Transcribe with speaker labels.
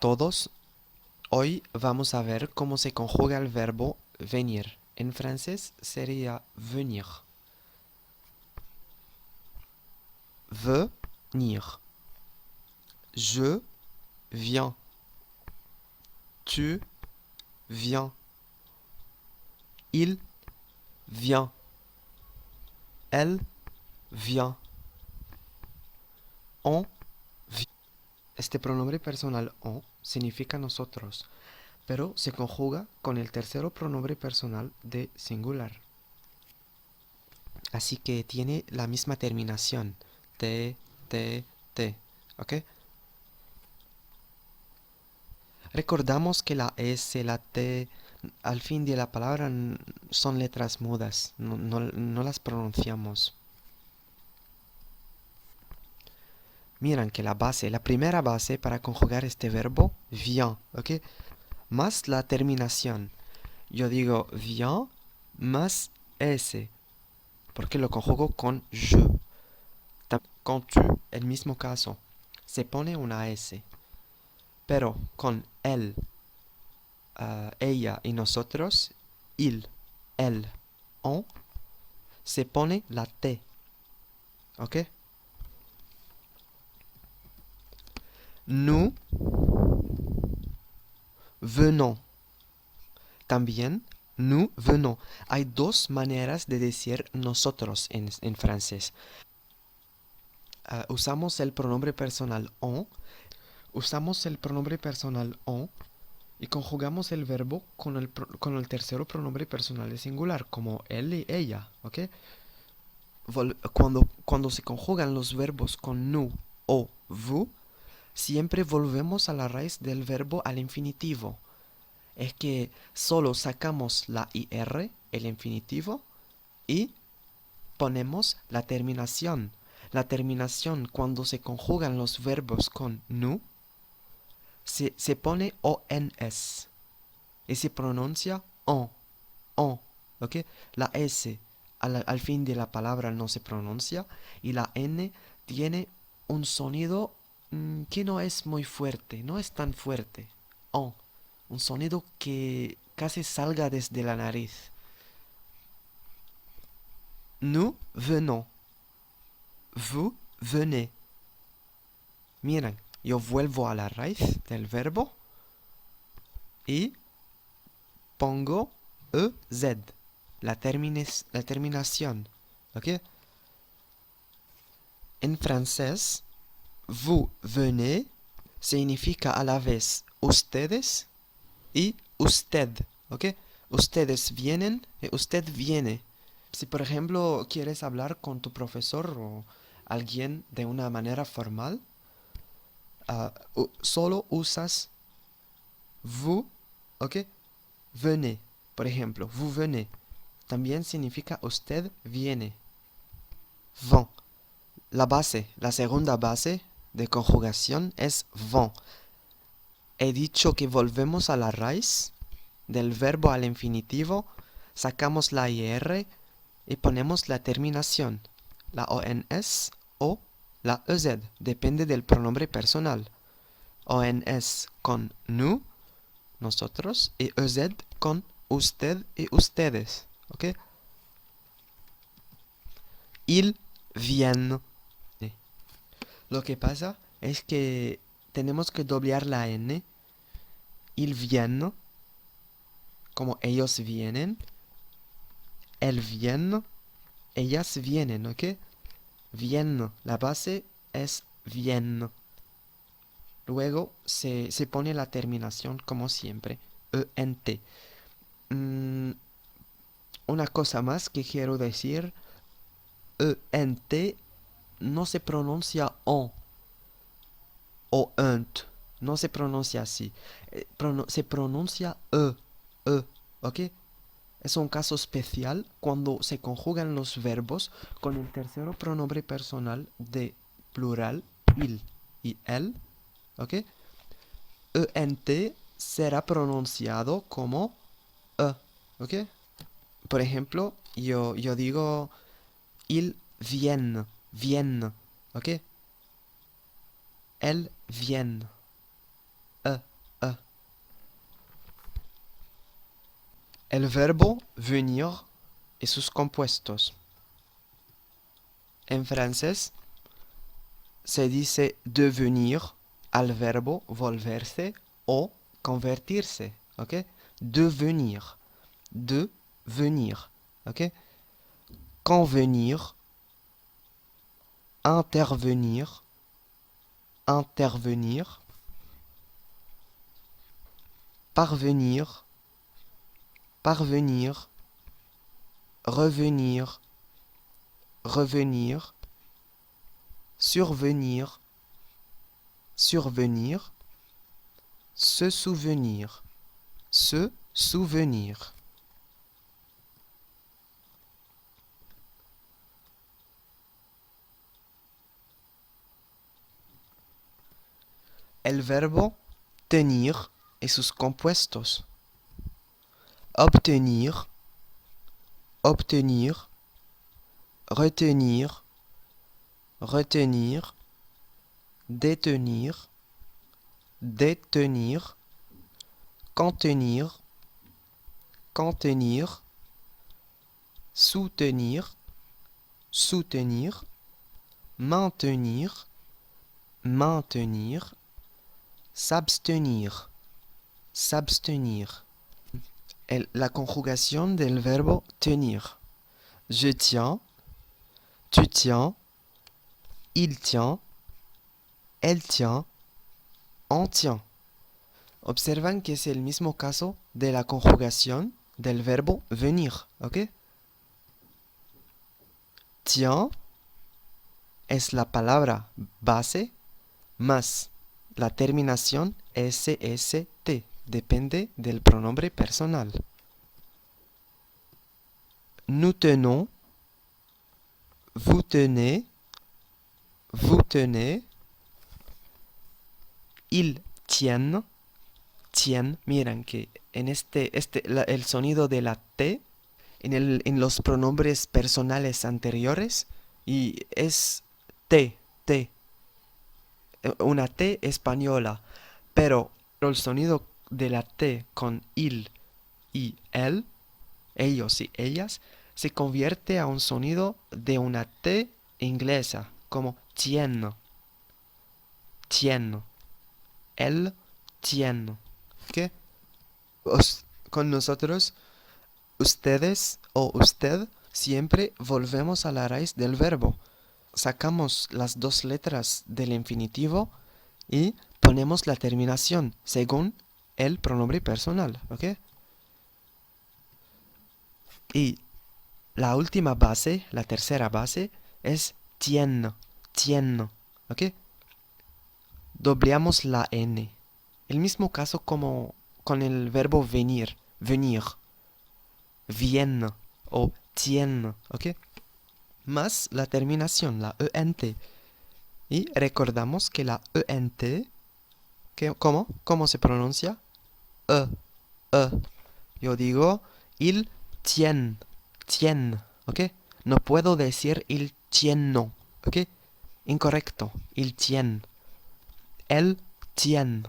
Speaker 1: todos. Hoy vamos a ver cómo se conjuga el verbo venir. En francés sería venir. Venir. Je viens. Tu viens. Il vient. Elle vient. On vient. Este pronombre personal on significa nosotros, pero se conjuga con el tercero pronombre personal de singular. Así que tiene la misma terminación. Te, te. ¿Ok? Recordamos que la S, la T, al fin de la palabra son letras mudas. No las pronunciamos. Miren que la primera base para conjugar este verbo, vient, ¿ok? Más la terminación. Yo digo vient más S, porque lo conjugo con je. Con tu, el mismo caso, se pone una S. Pero con él, ella y nosotros, il, elle, on, se pone la T. ¿Ok? Nous venons. También, nous venons. Hay dos maneras de decir nosotros en francés. Usamos el pronombre personal on. Usamos el pronombre personal on y conjugamos el verbo con el tercero pronombre personal de singular, como él y ella, ¿ok? Cuando se conjugan los verbos con nous o vous, siempre volvemos a la raíz del verbo al infinitivo. Es que solo sacamos la IR, el infinitivo, y ponemos la terminación. La terminación cuando se conjugan los verbos con nous se pone ONS y se pronuncia on, ¿ok? La S al fin de la palabra no se pronuncia y la N tiene un sonido que no es muy fuerte, no es tan fuerte. Un sonido que casi salga desde la nariz. Nous venons. Vous venez. Miren, yo vuelvo a la raíz del verbo y pongo EZ, la terminación. ¿Ok? En francés, vous venez significa a la vez ustedes y usted. ¿Ok? Ustedes vienen y usted viene. Si por ejemplo quieres hablar con tu profesor o alguien de una manera formal, solo usas vous, ¿ok? Venez, por ejemplo, vous venez. También significa usted viene. Vont. La segunda base de conjugación es vont. He dicho que volvemos a la raíz del verbo al infinitivo, sacamos la IR y ponemos la terminación, la ONS o la EZ, depende del pronombre personal. ONS con nous, nosotros, y EZ con usted y ustedes. ¿Ok? Ils viennent. Lo que pasa es que tenemos que doblar la N. Ils viennent, como ellos vienen. Elles viennent, ellas vienen, ¿ok? Viennent, la base es viennent. Luego se pone la terminación como siempre, ENT. Una cosa más que quiero decir, ENT no se pronuncia on o ent, no se pronuncia así, se pronuncia ¿ok? Es un caso especial cuando se conjugan los verbos con el tercero pronombre personal de plural, il y elle, ¿ok? ENT será pronunciado como ¿ok? Por ejemplo, yo digo ils viennent, ¿ok? Elles viennent, El verbo venir y sus compuestos. En francés se dice devenir al verbo volverse o convertirse, ¿ok? Devenir, devenir, ¿ok? Convenir, intervenir, intervenir, parvenir, parvenir, revenir, revenir, survenir, survenir, se souvenir, se souvenir. El verbo tenir y sus compuestos. Obtenir, obtenir, retenir, retenir, détenir, détenir, contenir, contenir, soutenir, soutenir, maintenir, maintenir, s'abstenir, s'abstenir. La conjugación del verbo tenir. Je tiens, tu tiens, il tient, elle tient, on tient. Observan que es el mismo caso de la conjugación del verbo venir, ¿ok? Tient es la palabra base más la terminación SST. Depende del pronombre personal. Nous tenons, vous tenez, vous tenez, ils tiennent, tiennent. Miren que en el sonido de la T en los pronombres personales anteriores y es T, una T española, pero el sonido de la T con il y él, ellos y ellas, se convierte a un sonido de una T inglesa, como tienne, tienne, él tienne. ¿Qué? Con nosotros, ustedes o usted, siempre volvemos a la raíz del verbo. Sacamos las dos letras del infinitivo y ponemos la terminación según el pronombre personal, ¿ok? Y la última base, la tercera base, es tienne, tienne, ¿ok? Dobleamos la N. El mismo caso como con el verbo venir, venir, vienne o tienne, ¿ok? Más la terminación, la ENT. Y recordamos que la ENT, ¿cómo se pronuncia? E, E. Yo digo, il tient, tient, ¿ok? No puedo decir il tienne, ¿ok? Incorrecto, il tient. Elle tient.